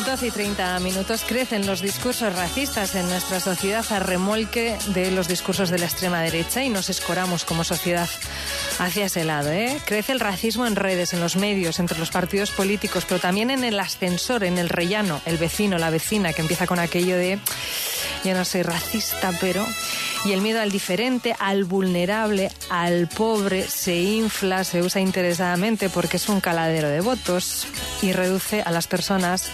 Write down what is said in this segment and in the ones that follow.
12:30. Crecen los discursos racistas en nuestra sociedad a remolque de los discursos de la extrema derecha y nos escoramos como sociedad hacia ese lado, ¿eh? Crece el racismo en redes, en los medios, entre los partidos políticos, pero también en el ascensor, en el rellano, el vecino, la vecina, que empieza con aquello de yo no soy racista, pero... Y el miedo al diferente, al vulnerable, al pobre, se infla, se usa interesadamente porque es un caladero de votos y reduce a las personas,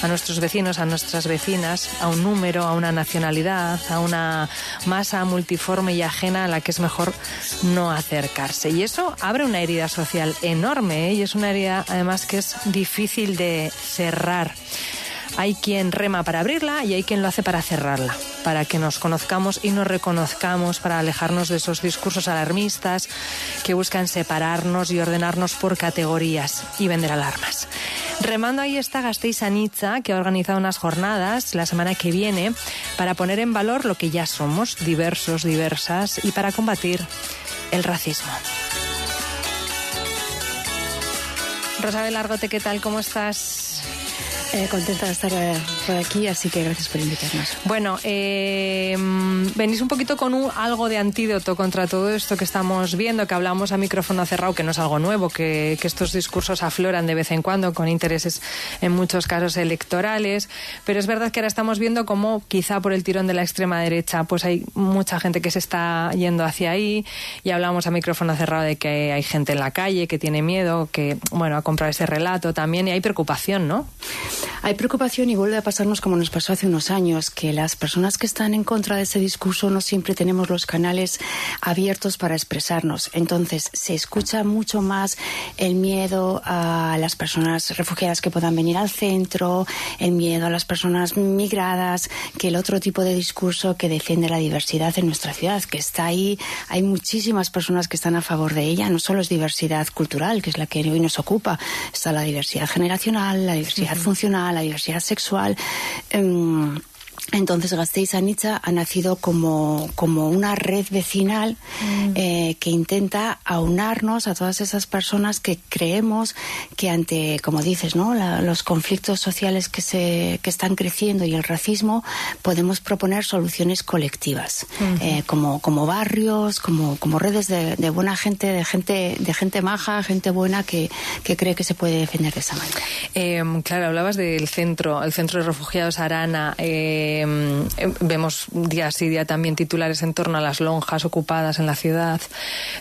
a nuestros vecinos, a nuestras vecinas, a un número, a una nacionalidad, a una masa multiforme y ajena a la que es mejor no acercarse. Y eso abre una herida social enorme, ¿eh? Y es una herida además que es difícil de cerrar. Hay quien rema para abrirla y hay quien lo hace para cerrarla, para que nos conozcamos y nos reconozcamos, para alejarnos de esos discursos alarmistas que buscan separarnos y ordenarnos por categorías y vender alarmas. Remando ahí está Gasteiz Anitza, que ha organizado unas jornadas la semana que viene para poner en valor lo que ya somos, diversos, diversas, y para combatir el racismo. Rosabel Argote, ¿qué tal? ¿Cómo estás? Contenta de estar por aquí, así que gracias por invitarnos. Bueno, venís un poquito con algo de antídoto contra todo esto que estamos viendo, que hablamos a micrófono cerrado, que no es algo nuevo, que estos discursos afloran de vez en cuando con intereses en muchos casos electorales, pero es verdad que ahora estamos viendo cómo quizá por el tirón de la extrema derecha pues hay mucha gente que se está yendo hacia ahí, y hablamos a micrófono cerrado de que hay gente en la calle que tiene miedo, que bueno, a comprar ese relato también, y hay preocupación, ¿no? Hay preocupación y vuelve a pasarnos como nos pasó hace unos años, que las personas que están en contra de ese discurso no siempre tenemos los canales abiertos para expresarnos. Entonces se escucha mucho más el miedo a las personas refugiadas que puedan venir al centro, el miedo a las personas migradas, que el otro tipo de discurso que defiende la diversidad en nuestra ciudad, que está ahí. Hay muchísimas personas que están a favor de ella. No solo es diversidad cultural, que es la que hoy nos ocupa, está la diversidad generacional, la diversidad funcional, la diversidad sexual. Entonces Gasteiz Anitza ha nacido como una red vecinal que intenta aunarnos a todas esas personas que creemos que ante, como dices, ¿no?, los conflictos sociales que están creciendo y el racismo, podemos proponer soluciones colectivas, como barrios, como redes de buena gente, de gente maja, gente buena que cree que se puede defender de esa manera. Claro, hablabas del centro de refugiados Arana. Vemos día sí día también titulares en torno a las lonjas ocupadas en la ciudad.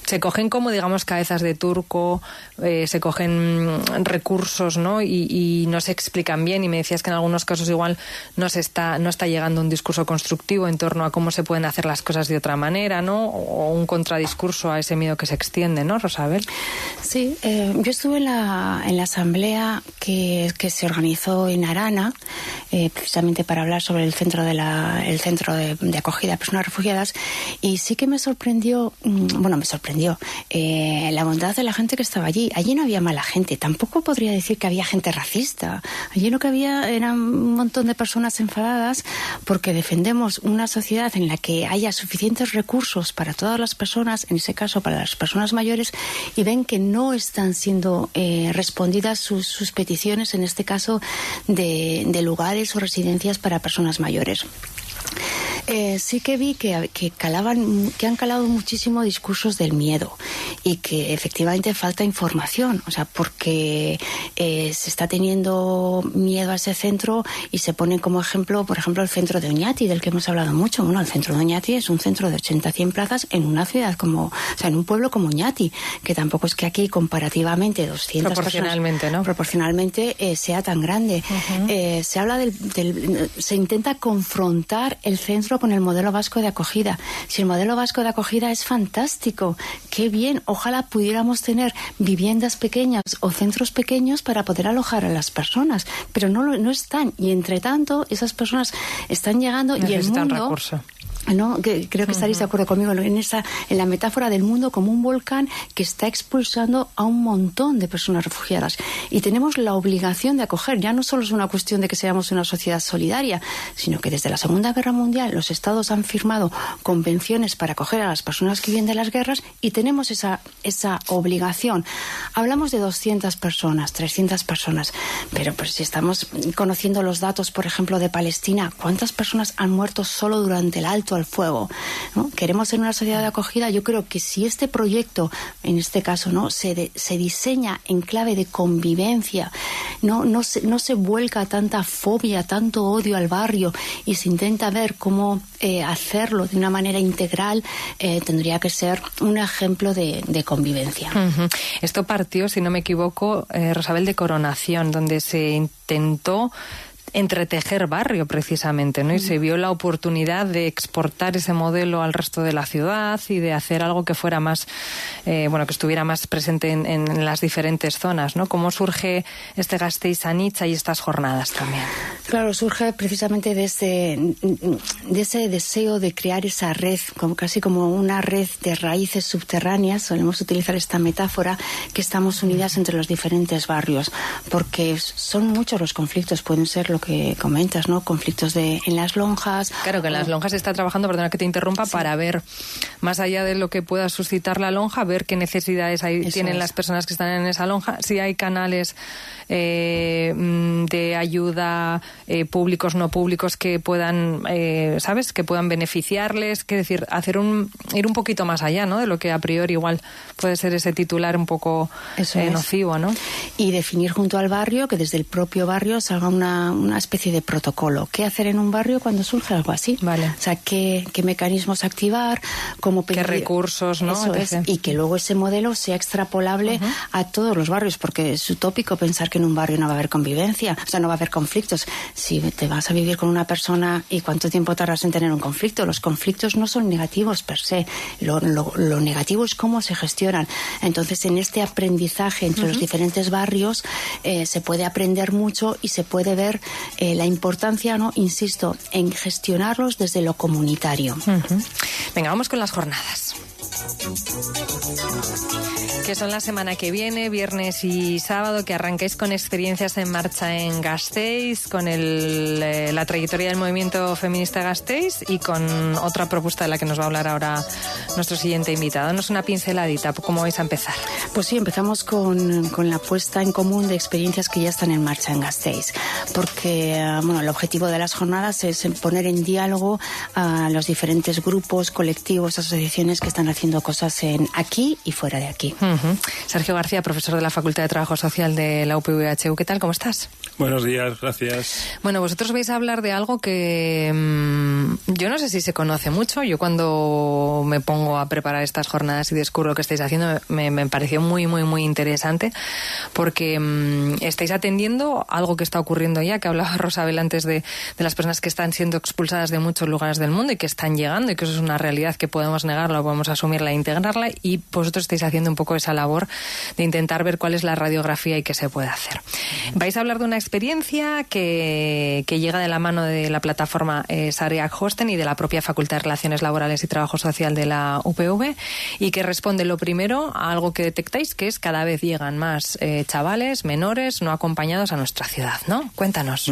Se cogen como, digamos, cabezas de turco, se cogen recursos, ¿no? Y no se explican bien, y me decías que en algunos casos igual no está llegando un discurso constructivo en torno a cómo se pueden hacer las cosas de otra manera, ¿no? O un contradiscurso a ese miedo que se extiende, ¿no, Rosabel? Sí, yo estuve en la asamblea que se organizó en Arana, precisamente para hablar sobre el centro de acogida a personas refugiadas, y sí que me sorprendió la bondad de la gente que estaba allí. Allí no había mala gente, tampoco podría decir que había gente racista. Allí lo que había eran un montón de personas enfadadas porque defendemos una sociedad en la que haya suficientes recursos para todas las personas, en ese caso para las personas mayores, y ven que no están siendo respondidas sus peticiones, en este caso de lugares o residencias para personas mayores. Sí que vi que han calado muchísimo discursos del miedo, y que efectivamente falta información, o sea, porque se está teniendo miedo a ese centro y se pone como ejemplo, por ejemplo, el centro de Oñati, del que hemos hablado mucho. Bueno, el centro de Oñati es un centro de 80-100 plazas en una ciudad en un pueblo como Oñati, que tampoco es que aquí comparativamente 200 proporcionalmente, personas, ¿no? Proporcionalmente sea tan grande. Se habla se intenta confrontar el centro con el modelo vasco de acogida. Si el modelo vasco de acogida es fantástico, qué bien, ojalá pudiéramos tener viviendas pequeñas o centros pequeños para poder alojar a las personas, pero no están, y entre tanto esas personas están llegando. Necesitan y el mundo recurso. ¿no? Creo que estaréis de acuerdo conmigo en la metáfora del mundo como un volcán que está expulsando a un montón de personas refugiadas, y tenemos la obligación de acoger. Ya no solo es una cuestión de que seamos una sociedad solidaria, sino que desde la Segunda Guerra Mundial los estados han firmado convenciones para acoger a las personas que vienen de las guerras, y tenemos esa obligación. Hablamos de 200 personas, 300 personas, pero pues si estamos conociendo los datos, por ejemplo, de Palestina, ¿cuántas personas han muerto solo durante el alto al fuego, ¿no? Queremos ser una sociedad de acogida. Yo creo que si este proyecto, en este caso, ¿no?, se diseña en clave de convivencia, no se vuelca tanta fobia, tanto odio al barrio, y se intenta ver cómo hacerlo de una manera integral, tendría que ser un ejemplo de convivencia. Esto partió, si no me equivoco, Rosabel, de Coronación, donde se intentó entretejer barrio precisamente, ¿no? Y se vio la oportunidad de exportar ese modelo al resto de la ciudad y de hacer algo que fuera más, que estuviera más presente en las diferentes zonas, ¿no? ¿Cómo surge este Gasteiz Anitza y estas jornadas también? Claro, surge precisamente de ese deseo de crear esa red, casi como una red de raíces subterráneas, solemos utilizar esta metáfora, que estamos unidas entre los diferentes barrios, porque son muchos los conflictos, pueden ser lo que comentas, ¿no? Conflictos en las lonjas. Claro, que en las lonjas se está trabajando, perdona que te interrumpa, sí, para ver, más allá de lo que pueda suscitar la lonja, ver qué necesidades tienen las personas que están en esa lonja, si hay canales de ayuda públicos, no públicos, que puedan, que puedan beneficiarles, que decir, ir un poquito más allá, ¿no?, de lo que a priori igual puede ser ese titular un poco nocivo, ¿no? Y definir junto al barrio, que desde el propio barrio salga una especie de protocolo. ¿Qué hacer en un barrio cuando surge algo así? Vale. O sea, qué mecanismos activar, cómo pedir, qué recursos, ¿no? Eso es, y que luego ese modelo sea extrapolable a todos los barrios, porque es utópico pensar que en un barrio no va a haber convivencia, o sea, no va a haber conflictos. Si te vas a vivir con una persona, ¿y cuánto tiempo tardas en tener un conflicto? Los conflictos no son negativos per se, lo negativo es cómo se gestionan. Entonces, en este aprendizaje entre los diferentes barrios se puede aprender mucho y se puede ver la importancia, ¿no?, insisto, en gestionarlos desde lo comunitario. Venga, vamos con las jornadas, que son la semana que viene, viernes y sábado, que arranquéis con experiencias en marcha en Gasteiz, con la trayectoria del movimiento feminista Gasteiz y con otra propuesta de la que nos va a hablar ahora nuestro siguiente invitado. Danos una pinceladita, ¿cómo vais a empezar? Pues sí, empezamos con la puesta en común de experiencias que ya están en marcha en Gasteiz, porque el objetivo de las jornadas es poner en diálogo a los diferentes grupos, colectivos, asociaciones que están haciendo cosas aquí y fuera de aquí. Sergio García, profesor de la Facultad de Trabajo Social de la UPV-HU. ¿Qué tal? ¿Cómo estás? Buenos días, gracias. Bueno, vosotros vais a hablar de algo que yo no sé si se conoce mucho. Yo cuando me pongo a preparar estas jornadas y descubro lo que estáis haciendo, me pareció muy, muy, muy interesante, porque estáis atendiendo algo que está ocurriendo ya, que hablaba Rosabel antes de las personas que están siendo expulsadas de muchos lugares del mundo y que están llegando, y que eso es una realidad que podemos negarla o podemos asumirla e integrarla, y vosotros estáis haciendo un poco esa labor de intentar ver cuál es la radiografía y qué se puede hacer. Vais a hablar de una experiencia que llega de la mano de la plataforma Sareak Hosten y de la propia Facultad de Relaciones Laborales y Trabajo Social de la UPV, y que responde, lo primero, a algo que detectáis, que es cada vez llegan más chavales, menores, no acompañados a nuestra ciudad, ¿no? Cuéntanos.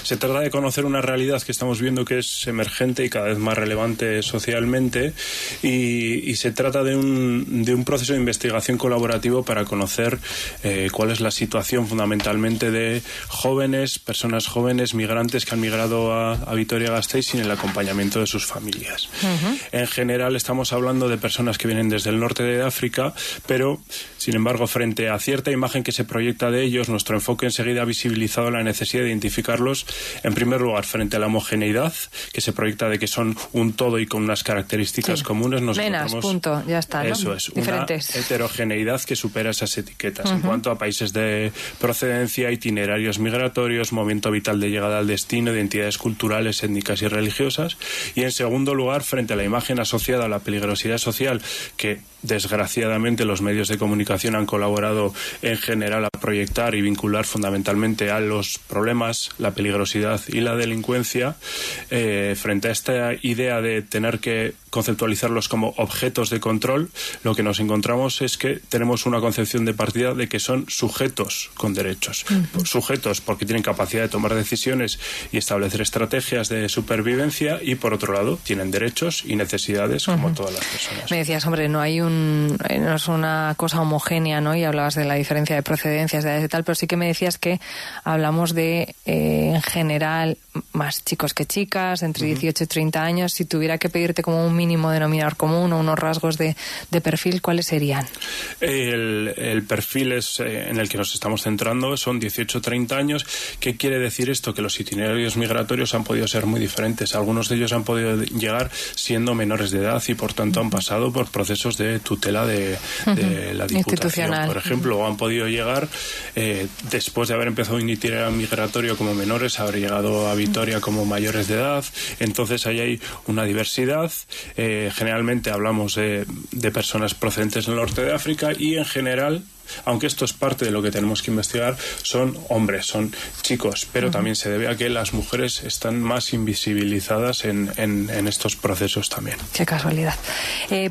Se trata de conocer una realidad que estamos viendo que es emergente y cada vez más relevante socialmente, y se trata de un proceso de investigación colaborativo para conocer cuál es la situación fundamentalmente de personas jóvenes, migrantes que han migrado a Vitoria-Gasteiz sin el acompañamiento de sus familias. En general estamos hablando de personas que vienen desde el norte de África, pero sin embargo, frente a cierta imagen que se proyecta de ellos, nuestro enfoque enseguida ha visibilizado la necesidad de identificarlos, en primer lugar, frente a la homogeneidad, que se proyecta de que son un todo y con unas características comunes. Punto, ya está, ¿no? Eso es, diferentes. Una heterogeneidad que supera esas etiquetas en cuanto a países de procedencia, itinerarios migratorios, momento vital de llegada al destino, identidades culturales, étnicas y religiosas. Y en segundo lugar, frente a la imagen asociada a la peligrosidad social, que desgraciadamente los medios de comunicación han colaborado en general a proyectar y vincular fundamentalmente a los problemas, la peligrosidad y la delincuencia, frente a esta idea de tener que conceptualizarlos como objetos de control, lo que nos encontramos es que tenemos una concepción de partida de que son sujetos con derechos. Sujetos porque tienen capacidad de tomar decisiones y establecer estrategias de supervivencia, y por otro lado tienen derechos y necesidades como todas las personas. Me decías, hombre, no es una cosa homogénea, ¿no? Y hablabas de la diferencia de procedencias, de edades y tal, pero sí que me decías que hablamos de, en general, más chicos que chicas, entre 18 y 30 años. Si tuviera que pedirte como un mínimo denominador común o unos rasgos de perfil, ¿cuáles serían? El perfil es en el que nos estamos centrando, son 18-30 años. ¿Qué quiere decir esto? Que los itinerarios migratorios han podido ser muy diferentes. Algunos de ellos han podido llegar siendo menores de edad y por tanto han pasado por procesos de tutela de la Diputación, por ejemplo, o han podido llegar después de haber empezado un itinerario migratorio como menores, haber llegado a Vitoria como mayores de edad. Entonces ahí hay una diversidad. Generalmente hablamos de personas procedentes del norte de África y en general, aunque esto es parte de lo que tenemos que investigar, son hombres, son chicos, pero también se debe a que las mujeres están más invisibilizadas en estos procesos también. Qué casualidad.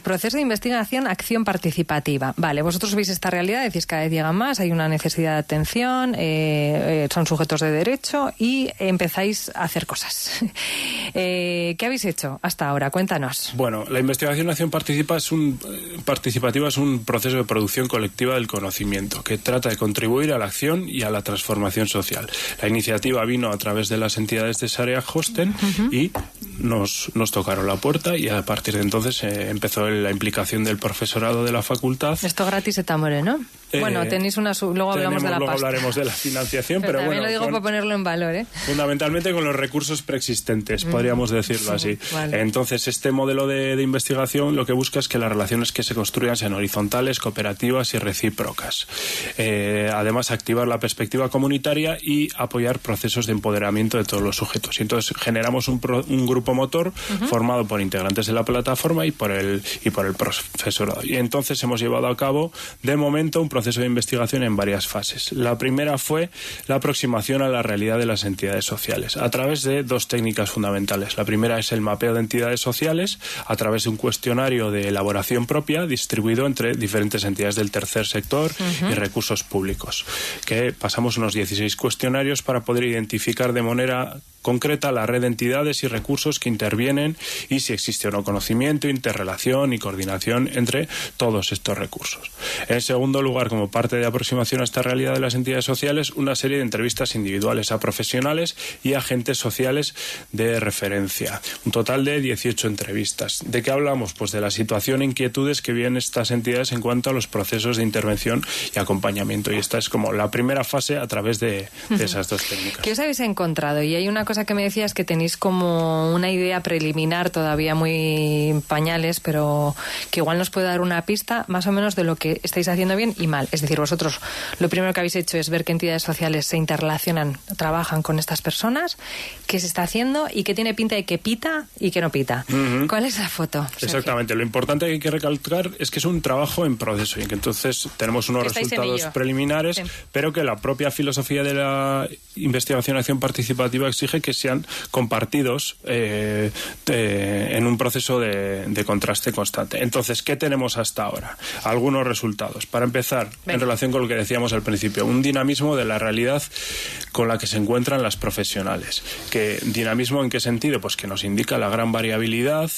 Proceso de investigación, acción participativa. Vale, vosotros veis esta realidad, decís cada vez llegan más, hay una necesidad de atención, son sujetos de derecho y empezáis a hacer cosas. ¿Qué habéis hecho hasta ahora? Cuéntanos. Bueno, la investigación acción participativa es un proceso de producción colectiva del conocimiento que trata de contribuir a la acción y a la transformación social. La iniciativa vino a través de las entidades de Sarea Hosten y nos tocaron la puerta, y a partir de entonces empezó la implicación del profesorado de la facultad. Esto gratis de Tamore, ¿no? Bueno, tenéis una... Luego hablamos de la pasta. Luego hablaremos de la financiación, pero también bueno... lo digo para ponerlo en valor, ¿eh? Fundamentalmente con los recursos preexistentes, podríamos decirlo así. Vale. Entonces, este modelo de investigación lo que busca es que las relaciones que se construyan sean horizontales, cooperativas y recíprocas. Además, activar la perspectiva comunitaria y apoyar procesos de empoderamiento de todos los sujetos. Y entonces generamos un grupo motor formado por integrantes de la plataforma y por el profesorado. Y entonces hemos llevado a cabo, de momento, un proceso de investigación en varias fases. La primera fue la aproximación a la realidad de las entidades sociales, a través de dos técnicas fundamentales. La primera es el mapeo de entidades sociales, a través de un cuestionario de elaboración propia, distribuido entre diferentes entidades del tercer sector y recursos públicos, que pasamos unos 16 cuestionarios para poder identificar de manera concreta la red de entidades y recursos que intervienen y si existe o no conocimiento, interrelación y coordinación entre todos estos recursos. En segundo lugar, como parte de aproximación a esta realidad de las entidades sociales, una serie de entrevistas individuales a profesionales y agentes sociales de referencia. Un total de 18 entrevistas. ¿De qué hablamos? Pues de la situación e inquietudes que viven estas entidades en cuanto a los procesos de intervención y acompañamiento. Y esta es como la primera fase a través de esas dos técnicas. ¿Qué os habéis encontrado? Y hay una cosa que me decías, que tenéis como una idea preliminar todavía muy en pañales, pero que igual nos puede dar una pista más o menos de lo que estáis haciendo bien y mal. Es decir, vosotros lo primero que habéis hecho es ver qué entidades sociales se interrelacionan, trabajan con estas personas, qué se está haciendo y qué tiene pinta de que pita y que no pita. ¿Cuál es la foto? Exactamente. Lo importante que hay que recalcar es que es un trabajo en proceso y que entonces tenemos unos resultados preliminares, pero que la propia filosofía de la investigación acción participativa exige que sean compartidos en un proceso de contraste constante. Entonces, ¿qué tenemos hasta ahora? Algunos resultados. Para empezar, en relación con lo que decíamos al principio, un dinamismo de la realidad con la que se encuentran las profesionales. ¿Dinamismo en qué sentido? Pues que nos indica la gran variabilidad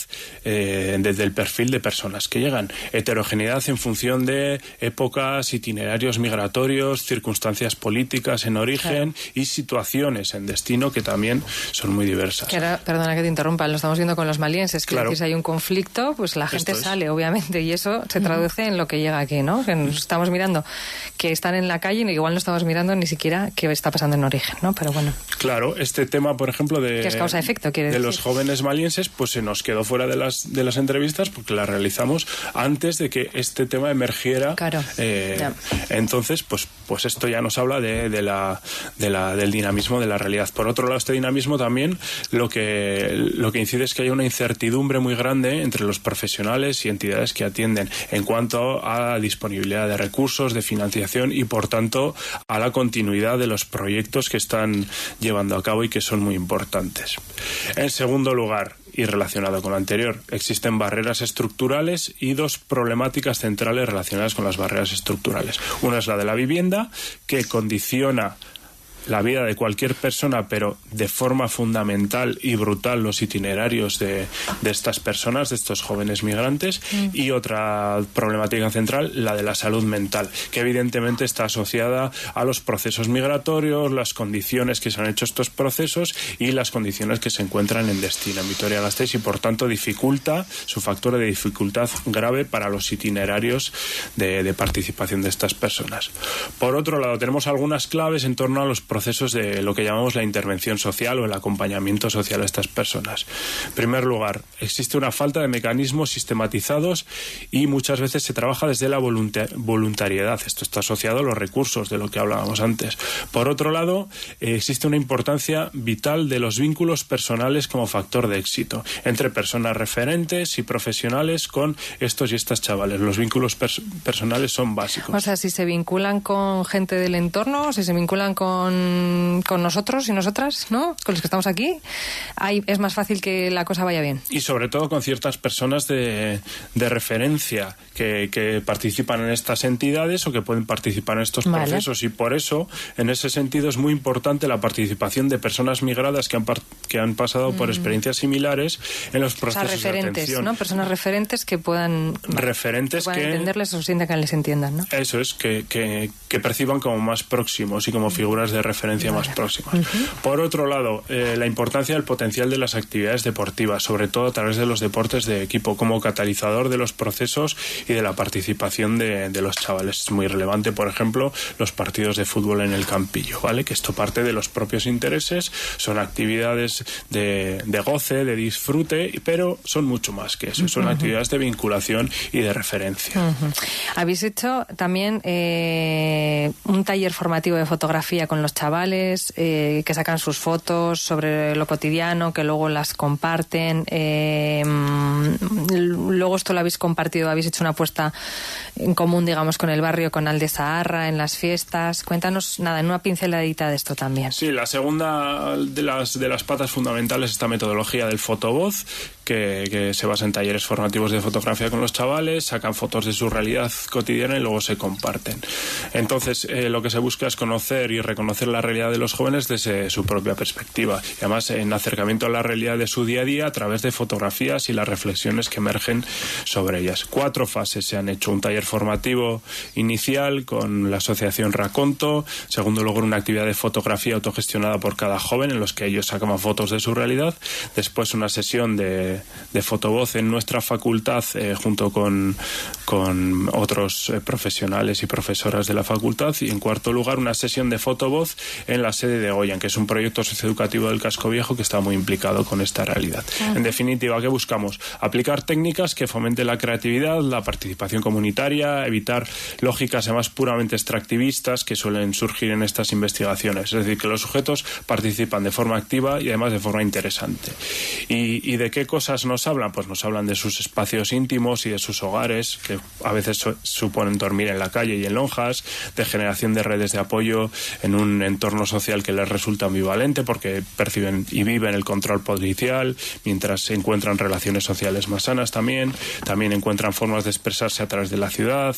desde el perfil de personas que llegan. Heterogeneidad en función de épocas, itinerarios migratorios, circunstancias políticas en origen y situaciones en destino que también son muy diversas. Perdona que te interrumpa, lo estamos viendo con los malienses, que si hay un conflicto, pues la gente sale, obviamente, y eso se traduce en lo que llega aquí, ¿no? Que nos estamos mirando que están en la calle y igual no estamos mirando ni siquiera qué está pasando en origen, ¿no? Pero bueno. Claro, este tema, por ejemplo, que es causa-efecto, quiere decir. Los jóvenes malienses, pues se nos quedó fuera de las entrevistas porque las realizamos antes de que este tema emergiera. Claro. Entonces, pues esto ya nos habla del dinamismo de la realidad. Por otro lado, este dinamismo también lo que incide es que hay una incertidumbre muy grande entre los profesionales y entidades que atienden en cuanto a disponibilidad de recursos, de financiación y, por tanto, a la continuidad de los proyectos que están llevando a cabo y que son muy importantes. En segundo lugar, y relacionado con lo anterior, existen barreras estructurales y dos problemáticas centrales relacionadas con las barreras estructurales. Una es la de la vivienda, que condiciona la vida de cualquier persona, pero de forma fundamental y brutal los itinerarios de estas personas, de estos jóvenes migrantes, y otra problemática central, la de la salud mental, que evidentemente está asociada a los procesos migratorios, las condiciones que se han hecho estos procesos y las condiciones que se encuentran en destino en Vitoria-Gasteiz, y por tanto dificulta, su factor de dificultad grave para los itinerarios de participación de estas personas. Por otro lado, tenemos algunas claves en torno a los procesos de lo que llamamos la intervención social o el acompañamiento social a estas personas. En primer lugar, existe una falta de mecanismos sistematizados y muchas veces se trabaja desde la voluntariedad. Esto está asociado a los recursos de lo que hablábamos antes. Por otro lado, existe una importancia vital de los vínculos personales como factor de éxito entre personas referentes y profesionales con estos y estas chavales. Los vínculos personales son básicos. O sea, si se vinculan con gente del entorno, si se vinculan con nosotros y nosotras, ¿no? Con los que estamos aquí, es más fácil que la cosa vaya bien. Y sobre todo con ciertas personas de referencia que participan en estas entidades o que pueden participar en estos procesos. Y por eso, en ese sentido, es muy importante la participación de personas migradas que han pasado por experiencias similares en los procesos, o sea, referentes, de atención. ¿no? Personas referentes que puedan entenderles o sienten que les entiendan, ¿no? Eso es, que perciban como más próximos y como figuras de referencia más próximas. Por otro lado, la importancia del potencial de las actividades deportivas, sobre todo a través de los deportes de equipo, como catalizador de los procesos y de la participación de los chavales. Es muy relevante, por ejemplo, los partidos de fútbol en el campillo, ¿vale? Que esto parte de los propios intereses, son actividades de goce, de disfrute, pero son mucho más que eso, son actividades de vinculación y de referencia. Habéis hecho también un taller formativo de fotografía con los chavales, que sacan sus fotos sobre lo cotidiano, que luego las comparten. Luego esto lo habéis compartido, habéis hecho una apuesta en común, digamos, con el barrio, con Alde Zaharra, en las fiestas. Cuéntanos, nada, en una pinceladita de esto también. Sí, la segunda de las patas fundamentales es esta metodología del fotovoz, que se basa en talleres formativos de fotografía con los chavales, sacan fotos de su realidad cotidiana y luego se comparten. Entonces, lo que se busca es conocer y reconocer la realidad de los jóvenes desde su propia perspectiva, y además en acercamiento a la realidad de su día a día a través de fotografías y las reflexiones que emergen sobre ellas. 4 fases se han hecho: un taller formativo inicial con la asociación Raconto, segundo lugar una actividad de fotografía autogestionada por cada joven en los que ellos sacaban fotos de su realidad, después una sesión de fotovoz en nuestra facultad junto con otros profesionales y profesoras de la facultad, y en cuarto lugar una sesión de fotovoz en la sede de Goyan, que es un proyecto socioeducativo del Casco Viejo que está muy implicado con esta realidad. En definitiva, ¿qué buscamos? Aplicar técnicas que fomenten la creatividad, la participación comunitaria, evitar lógicas además puramente extractivistas que suelen surgir en estas investigaciones, es decir, que los sujetos participan de forma activa y además de forma interesante. ¿Y de qué cosas nos hablan? Pues nos hablan de sus espacios íntimos y de sus hogares, que a veces suponen dormir en la calle y en lonjas, de generación de redes de apoyo en un entorno social que les resulta ambivalente porque perciben y viven el control policial, mientras se encuentran relaciones sociales más sanas también encuentran formas de expresarse a través de la ciudad,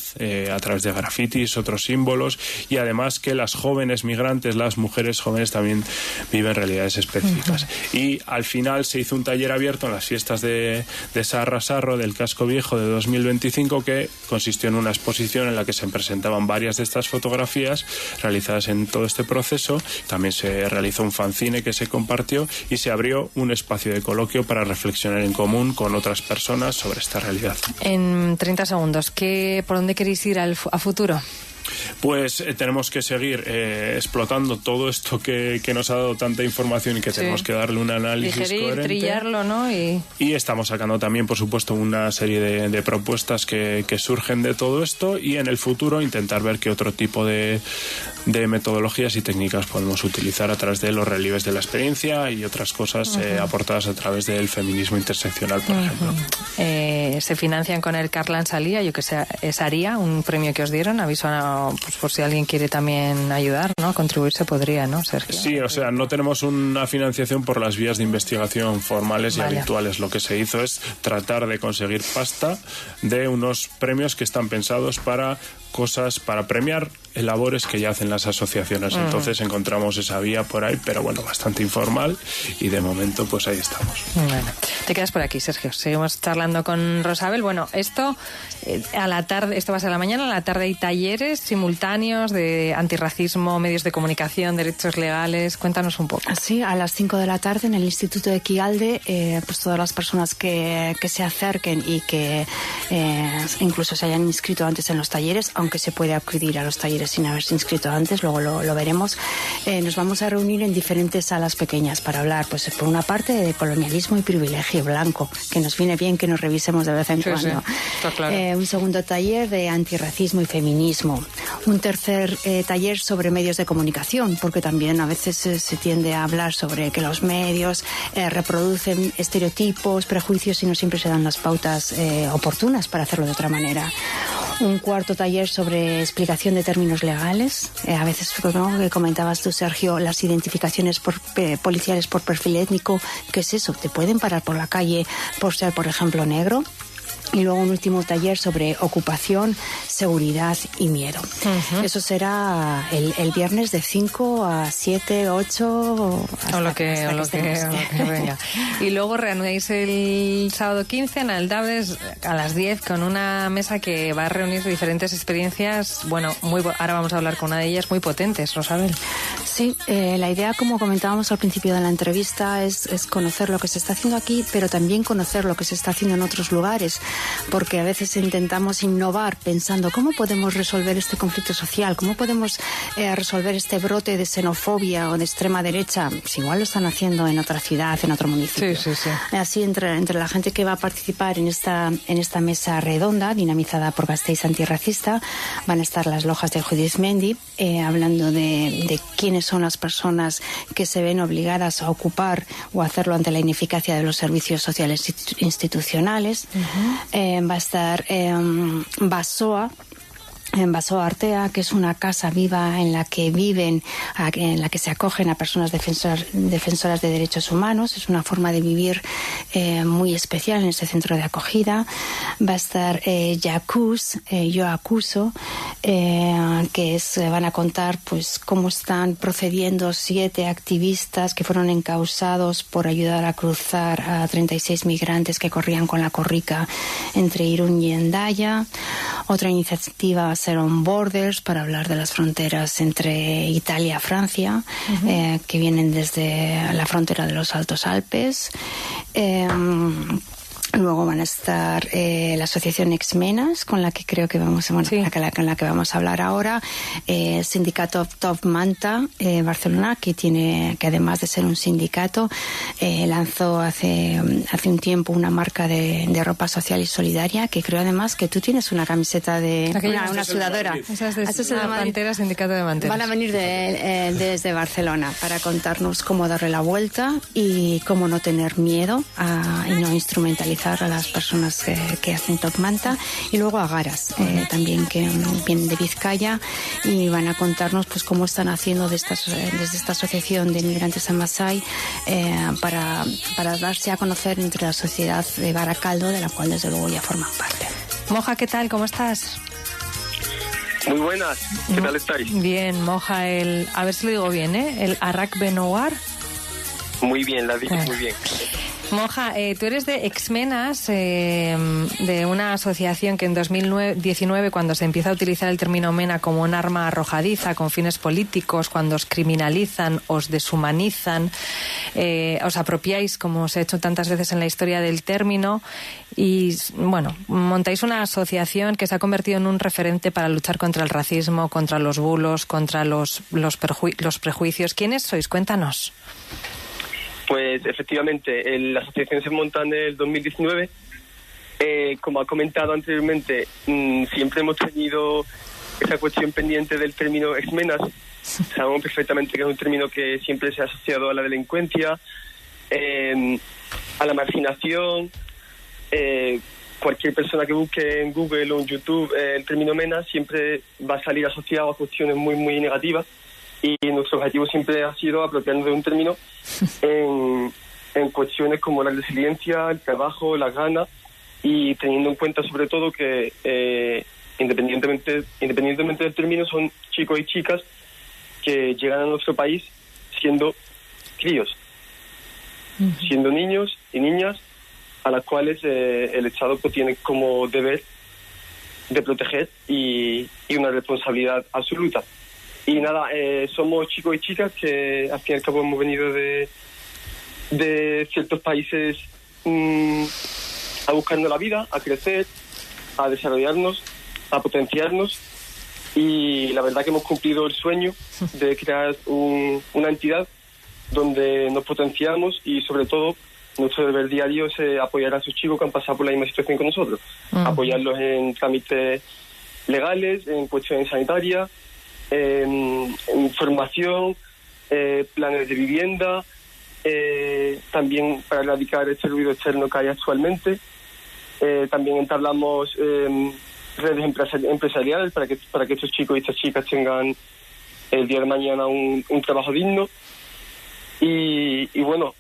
a través de grafitis, otros símbolos, y además que las jóvenes migrantes, las mujeres jóvenes también viven realidades específicas. Y al final se hizo un taller abierto en las fiestas fiestas de Sarra Sarro, del Casco Viejo de 2025, que consistió en una exposición en la que se presentaban varias de estas fotografías realizadas en todo este proceso. También se realizó un fanzine que se compartió y se abrió un espacio de coloquio para reflexionar en común con otras personas sobre esta realidad. En 30 segundos, ¿por dónde queréis ir a futuro? Pues tenemos que seguir explotando todo esto que nos ha dado tanta información y que tenemos que darle un análisis coherente. Trillarlo, ¿no? Y estamos sacando también, por supuesto, una serie de propuestas que surgen de todo esto, y en el futuro intentar ver qué otro tipo de metodologías y técnicas podemos utilizar a través de los relieves de la experiencia y otras cosas aportadas a través del feminismo interseccional, por ejemplo. Se financian con el Carlan Salía, yo que sé, es Aria, un premio que os dieron, aviso pues por si alguien quiere también ayudar, ¿no? Contribuir se podría, ¿no, Sergio? Sí, o sea, no tenemos una financiación por las vías de investigación formales y habituales. Lo que se hizo es tratar de conseguir pasta de unos premios que están pensados para premiar labores que ya hacen las asociaciones. Entonces encontramos esa vía por ahí, pero bueno, bastante informal, y de momento pues ahí estamos. Bueno, te quedas por aquí, Sergio. Seguimos charlando con Rosabel. Bueno, esto a la tarde, esto va a ser a la mañana, a la tarde hay talleres simultáneos de antirracismo, medios de comunicación, derechos legales. Cuéntanos un poco. Sí, a las 5 de la tarde en el Instituto de Equialde, pues todas las personas que se acerquen y que incluso se hayan inscrito antes en los talleres, aunque se puede acudir a los talleres sin haberse inscrito antes, luego lo veremos, nos vamos a reunir en diferentes salas pequeñas para hablar, pues por una parte, de colonialismo y privilegio blanco, que nos viene bien que nos revisemos de vez en cuando. Sí, está claro. Un segundo taller de antirracismo y feminismo. Un tercer taller sobre medios de comunicación, porque también a veces se tiende a hablar sobre que los medios reproducen estereotipos, prejuicios, y no siempre se dan las pautas oportunas para hacerlo de otra manera. Un cuarto taller sobre explicación de términos legales. A veces, ¿no?, que comentabas tú, Sergio, las identificaciones policiales por perfil étnico. ¿Qué es eso? ¿Te pueden parar por la calle por ser, por ejemplo, negro? Y luego un último taller sobre ocupación, seguridad y miedo. Eso será el viernes de 5 a 7, 8... O lo que venga. Y luego reanudáis el sábado 15 en Aldabes a las 10 con una mesa que va a reunir diferentes experiencias. Bueno, ahora vamos a hablar con una de ellas muy potentes, Rosabel. Sí, la idea, como comentábamos al principio de la entrevista, es conocer lo que se está haciendo aquí, pero también conocer lo que se está haciendo en otros lugares, porque a veces intentamos innovar pensando cómo podemos resolver este conflicto social, cómo podemos resolver este brote de xenofobia o de extrema derecha. Pues igual lo están haciendo en otra ciudad, en otro municipio. Sí. Así, entre la gente que va a participar en esta mesa redonda, dinamizada por Gasteiz Antirracista, van a estar las lojas de Judith Mendy, hablando de quiénes son las personas que se ven obligadas a ocupar o hacerlo ante la ineficacia de los servicios sociales institucionales. Va a estar Basoa Artea, que es una casa viva en la que se acogen a personas defensoras de derechos humanos. Es una forma de vivir muy especial en ese centro de acogida. Va a estar Yacus, Yo Acuso, que van a contar pues cómo están procediendo 7 activistas que fueron encausados por ayudar a cruzar a 36 migrantes que corrían con la corrica entre Irún y Hendaya. Otra iniciativa va a ser On Borders, para hablar de las fronteras entre Italia y Francia, que vienen desde la frontera de los Altos Alpes. Luego van a estar la asociación Exmenas, con la que creo que vamos con la que vamos a hablar ahora, sindicato Top Manta Barcelona, que además de ser un sindicato lanzó hace un tiempo una marca de ropa social y solidaria, que creo además que tú tienes una camiseta de una sudadora. Esas de Mantera, sindicato de Mantera. Van a venir desde Barcelona para contarnos cómo darle la vuelta y cómo no tener miedo y no instrumentalizar a las personas que hacen Top Manta. Y luego Agaras, también, que vienen de Vizcaya, y van a contarnos pues cómo están haciendo desde esta asociación de inmigrantes en Masai para darse a conocer entre la sociedad de Baracaldo, de la cual desde luego ya forman parte. Moja, ¿qué tal? ¿Cómo estás? Muy buenas, ¿qué tal estáis? Bien, Moja, a ver si lo digo bien, el Arrak Benouar. Muy bien, la dije muy bien. Monja, tú eres de Exmenas, de una asociación que en 2019, cuando se empieza a utilizar el término mena como un arma arrojadiza con fines políticos, cuando os criminalizan, os deshumanizan, os apropiáis, como se ha hecho tantas veces en la historia del término, y bueno, montáis una asociación que se ha convertido en un referente para luchar contra el racismo, contra los bulos, contra los prejuicios. ¿Quiénes sois? Cuéntanos. Pues efectivamente, la asociación se monta en el 2019. Como ha comentado anteriormente, siempre hemos tenido esa cuestión pendiente del término exmenas. Sabemos perfectamente que es un término que siempre se ha asociado a la delincuencia, a la marginación. Cualquier persona que busque en Google o en YouTube el término mena siempre va a salir asociado a cuestiones muy, muy negativas. Y nuestro objetivo siempre ha sido apropiarnos de un término en cuestiones como la resiliencia, el trabajo, las ganas, y teniendo en cuenta sobre todo que independientemente del término, son chicos y chicas que llegan a nuestro país siendo críos, siendo niños y niñas a las cuales el Estado pues tiene como deber de proteger y una responsabilidad absoluta. Y nada, somos chicos y chicas que al fin y al cabo hemos venido de ciertos países a buscarnos la vida, a crecer, a desarrollarnos, a potenciarnos, y la verdad que hemos cumplido el sueño de crear una entidad donde nos potenciamos, y sobre todo nuestro deber diario es apoyar a esos chicos que han pasado por la misma situación que nosotros, apoyarlos en trámites legales, en cuestiones sanitarias, en formación, planes de vivienda, también para erradicar este ruido externo que hay actualmente. También entablamos redes empresariales para que estos chicos y estas chicas tengan el día de mañana un trabajo digno. Y bueno,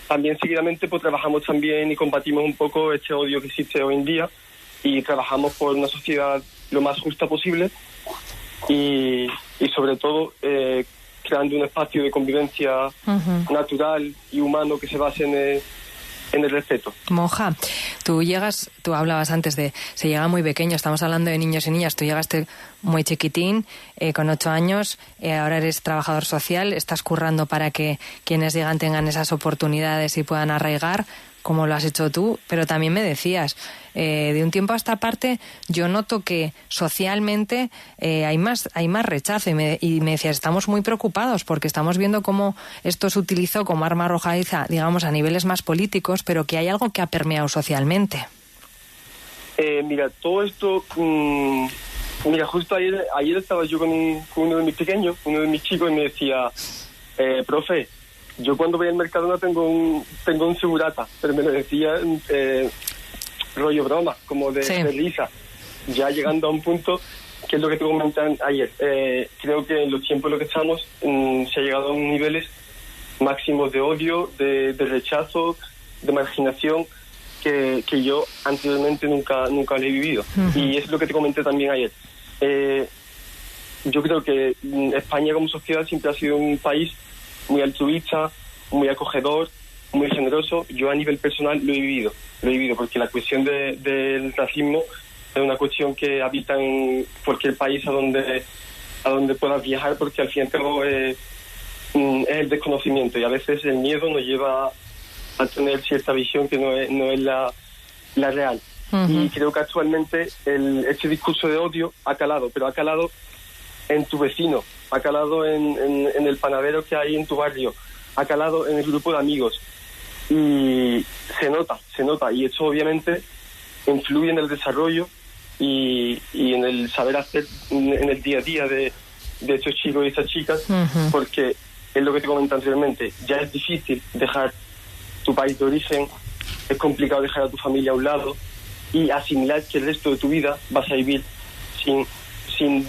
también seguidamente pues trabajamos también y combatimos un poco este odio que existe hoy en día, y trabajamos por una sociedad lo más justa posible, y sobre todo creando un espacio de convivencia natural y humano que se base en el respeto. Monja, tú hablabas antes de se llega muy pequeño, estamos hablando de niños y niñas, tú llegaste muy chiquitín, con 8 años, ahora eres trabajador social, estás currando para que quienes llegan tengan esas oportunidades y puedan arraigar, como lo has hecho tú, pero también me decías, de un tiempo a esta parte yo noto que socialmente hay más rechazo, y me decías, estamos muy preocupados porque estamos viendo cómo esto se utilizó como arma arrojadiza, digamos, a niveles más políticos, pero que hay algo que ha permeado socialmente. Mira, todo esto, justo ayer estaba yo con uno de mis pequeños, uno de mis chicos, y me decía, profe, yo cuando voy al Mercadona tengo un segurata, pero me lo decía rollo broma, como de risa, ya llegando a un punto que es lo que te comentan ayer. Creo que en los tiempos en los que estamos se ha llegado a niveles máximos de odio, de rechazo, de marginación que yo anteriormente nunca lo he vivido. Y es lo que te comenté también ayer. Yo creo que España como sociedad siempre ha sido un país muy altruista, muy acogedor, muy generoso. Yo a nivel personal lo he vivido porque la cuestión del racismo es una cuestión que habita en cualquier país a donde puedas viajar, porque al fin y al cabo es el desconocimiento, y a veces el miedo nos lleva a tener cierta visión que no es la real. Y creo que actualmente este discurso de odio ha calado, pero ha calado en tu vecino, ha calado en el panadero que hay en tu barrio, ha calado en el grupo de amigos, y se nota, y eso obviamente influye en el desarrollo y en el saber hacer en el día a día de estos chicos y estas chicas, porque es lo que te comenté anteriormente, ya es difícil dejar tu país de origen, es complicado dejar a tu familia a un lado y asimilar que el resto de tu vida vas a vivir sin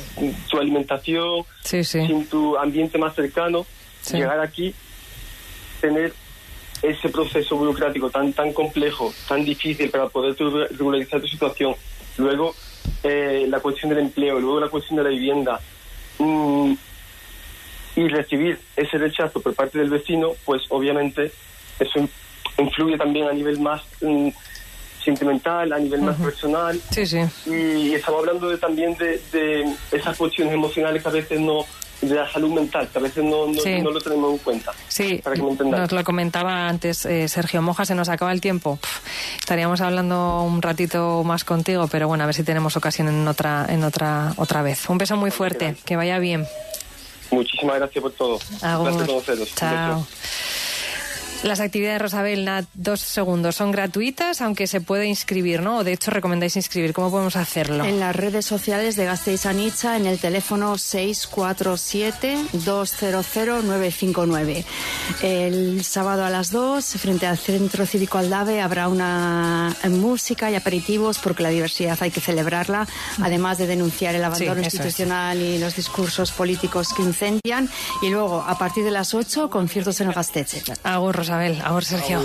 tu alimentación, sin tu ambiente más cercano. Llegar aquí, tener ese proceso burocrático tan complejo, tan difícil para poder regularizar tu situación, luego la cuestión del empleo, luego la cuestión de la vivienda, y recibir ese rechazo por parte del vecino, pues obviamente eso influye también a nivel más sentimental, a nivel más personal. Sí, sí. Y estamos hablando también de esas cuestiones emocionales que a veces no, de la salud mental, que a veces no lo tenemos en cuenta. Sí, para que me entendáis. nos lo comentaba antes Sergio Moja, se nos acaba el tiempo. Estaríamos hablando un ratito más contigo, pero bueno, a ver si tenemos ocasión en otra vez. Un beso muy fuerte, que vaya bien. Muchísimas gracias por todo. Gracias conoceros. Chao. Las actividades, Rosabel, 2 segundos, son gratuitas, aunque se puede inscribir, ¿no? De hecho, recomendáis inscribir. ¿Cómo podemos hacerlo? En las redes sociales de Gasteiz Anitza, en el teléfono 647-200-959. El sábado a las 2, frente al Centro Cívico Aldave, habrá una música y aperitivos, porque la diversidad hay que celebrarla, además de denunciar el abandono institucional y los discursos políticos que incendian. Y luego, a partir de las 8, conciertos en el Gaztetxe. Agur, Rosabel. Agur, Sergio.